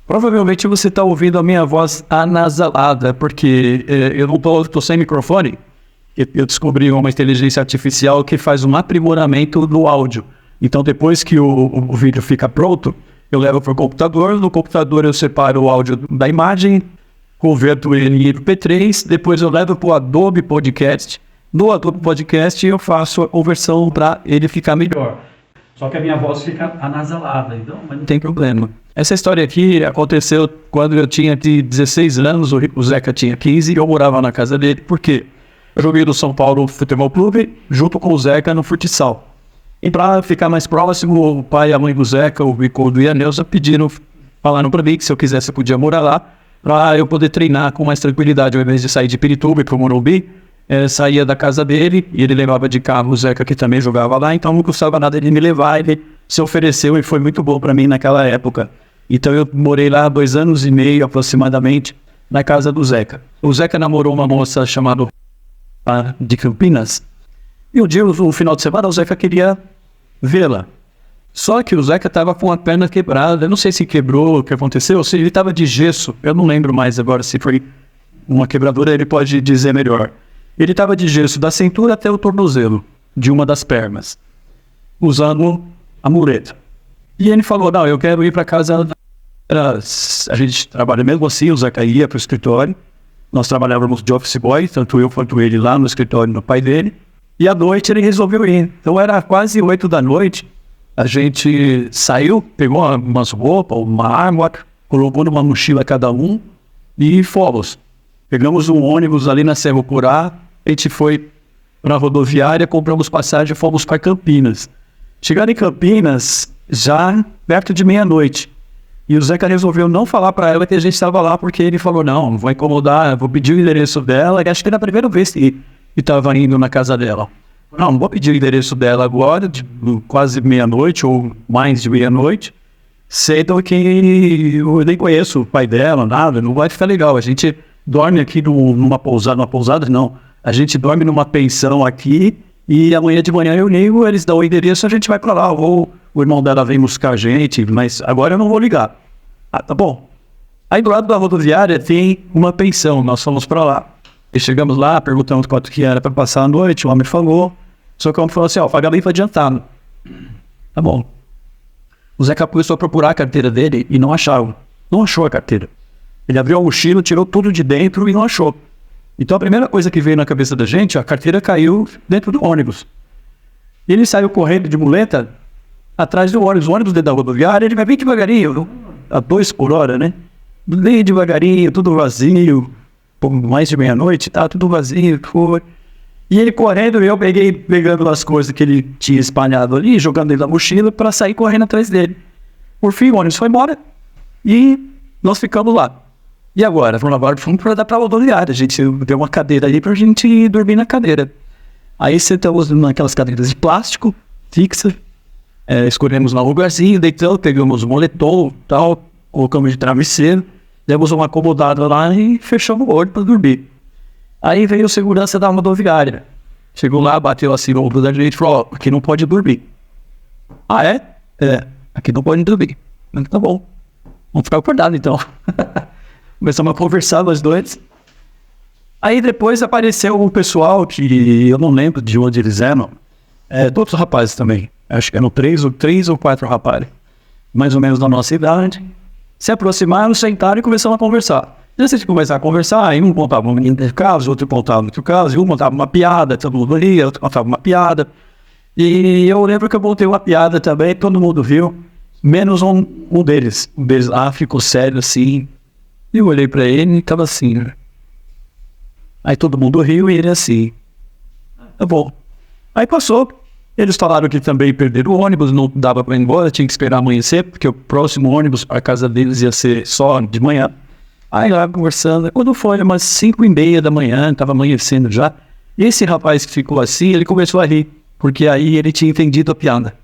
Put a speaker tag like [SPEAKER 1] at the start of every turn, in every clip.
[SPEAKER 1] Provavelmente você está ouvindo a minha voz anasalada, porque eu não estou sem microfone. Eu descobri uma inteligência artificial que faz um aprimoramento no áudio. Então, depois que o vídeo fica pronto, eu levo para o computador. No computador eu separo o áudio da imagem, converto ele em MP3, depois eu levo para o Adobe Podcast. No Adobe Podcast eu faço a conversão para ele ficar melhor. Só que a minha voz fica anasalada, então mas não tem problema. Essa história aqui aconteceu quando eu tinha 16 anos, o Zeca tinha 15 e eu morava na casa dele. Por quê? Eu joguei no São Paulo Futebol Clube junto com o Zeca no futsal. E para ficar mais próximo, o pai e a mãe do Zeca, o Ricardo e a Neuza, falaram para mim que se eu quisesse eu podia morar lá, para eu poder treinar com mais tranquilidade. Ao invés de sair de Pirituba e para o Morumbi, saía da casa dele e ele levava de carro o Zeca, que também jogava lá, então não custava nada ele me levar. Ele se ofereceu e foi muito bom para mim naquela época. Então eu morei lá 2 anos e meio aproximadamente na casa do Zeca. O Zeca namorou uma moça chamada de Campinas e um dia, no final de semana, o Zeca queria vê-la. Só que o Zeca estava com a perna quebrada. Eu não sei se quebrou, o que aconteceu, ou se ele estava de gesso. Eu não lembro mais agora se foi uma quebradura, ele pode dizer melhor. Ele estava de gesso da cintura até o tornozelo de uma das pernas, usando a muleta. E ele falou, não, eu quero ir para casa. A gente trabalha mesmo assim, o Zeca ia para o escritório. Nós trabalhávamos de office boy, tanto eu quanto ele lá no escritório do pai dele. E à noite ele resolveu ir. Então era quase 8 da noite. A gente saiu, pegou umas roupas, uma água, colocou numa mochila cada um e fomos. Pegamos um ônibus ali na Cerro Corá, a gente foi para a rodoviária, compramos passagem e fomos para Campinas. Chegaram em Campinas já perto de meia-noite. E o Zeca resolveu não falar para ela que a gente estava lá, porque ele falou, não vou incomodar, vou pedir o endereço dela. E acho que era a primeira vez que estava indo na casa dela. Não vou pedir o endereço dela agora, de quase meia-noite ou mais de meia-noite, sendo que eu nem conheço o pai dela, nada, não vai ficar legal. A gente dorme aqui numa pousada não, a gente dorme numa pensão aqui e amanhã de manhã eu ligo, eles dão o endereço, a gente vai para lá, ou o irmão dela vem buscar a gente, mas agora eu não vou ligar. Ah, tá bom. Aí do lado da rodoviária tem uma pensão, nós fomos para lá. E chegamos lá, perguntamos quanto que era para passar a noite, o homem falou, só que o homem falou assim, pagamento adiantado. Tá bom. O Zeca começou a procurar a carteira dele e não achava. Não achou a carteira. Ele abriu a mochila, tirou tudo de dentro e não achou. Então a primeira coisa que veio na cabeça da gente, a carteira caiu dentro do ônibus. E ele saiu correndo de muleta atrás do ônibus. O ônibus dentro da rodoviária, ele vai bem devagarinho, a 2 por hora, né? Bem devagarinho, tudo vazio. Mais de meia-noite, tá tudo vazio. E ele correndo, eu pegando as coisas que ele tinha espalhado ali, jogando dentro da mochila para sair correndo atrás dele. Por fim, o ônibus foi embora e nós ficamos lá. E agora? Fomos para dar para a rodoviária. A gente deu uma cadeira aí para a gente dormir na cadeira. Aí sentamos naquelas cadeiras de plástico, fixa, escolhemos lá um lugarzinho, deitamos, pegamos um moletom, tal, colocamos de travesseiro, demos uma acomodada lá e fechamos o olho para dormir. Aí veio o segurança da rodoviária. Chegou lá, bateu assim no ombro da gente e falou, aqui não pode dormir. Ah, é? Aqui não pode dormir. Tá bom. Vamos ficar acordados então. Começamos a conversar nós dois. Aí depois apareceu um pessoal que eu não lembro de onde eles eram. Todos os rapazes também. Acho que eram 3 ou 4 rapazes. Mais ou menos da nossa idade. Se aproximaram, sentaram e começaram a conversar. Antes de começar a conversar, aí um contava um caso, outro contava outro caso, e um contava uma piada, todo mundo ria, outro contava uma piada. E eu lembro que eu contei uma piada também, todo mundo viu, menos um deles. Um deles lá ficou sério assim. E eu olhei pra ele e tava assim, né? Aí todo mundo riu e ele assim. Tá bom. Aí passou. Eles falaram que também perderam o ônibus, não dava pra ir embora, tinha que esperar amanhecer, porque o próximo ônibus para casa deles ia ser só de manhã. Aí lá conversando, quando foi umas 5:30 da manhã, estava amanhecendo já, esse rapaz que ficou assim, ele começou a rir, porque aí ele tinha entendido a piada.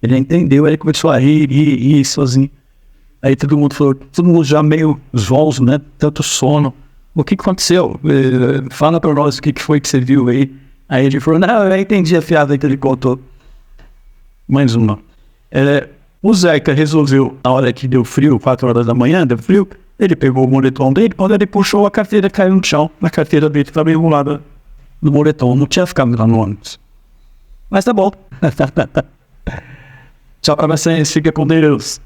[SPEAKER 1] Ele entendeu, ele começou a rir sozinho. Aí todo mundo falou, todo mundo já meio zonzo, né? Tanto sono. O que aconteceu? Fala pra nós o que foi que você viu aí. Aí ele falou, não, eu entendi a piada que ele contou. Mais uma. O Zeca resolveu, na hora que deu frio, 4 horas da manhã, deu frio, ele pegou o moletom dele, quando ele puxou a carteira, caiu no chão, a carteira dele estava enrolada no moletom, não tinha ficado lá no ônibus. Mas tá bom. Tchau pra vocês, fica com Deus.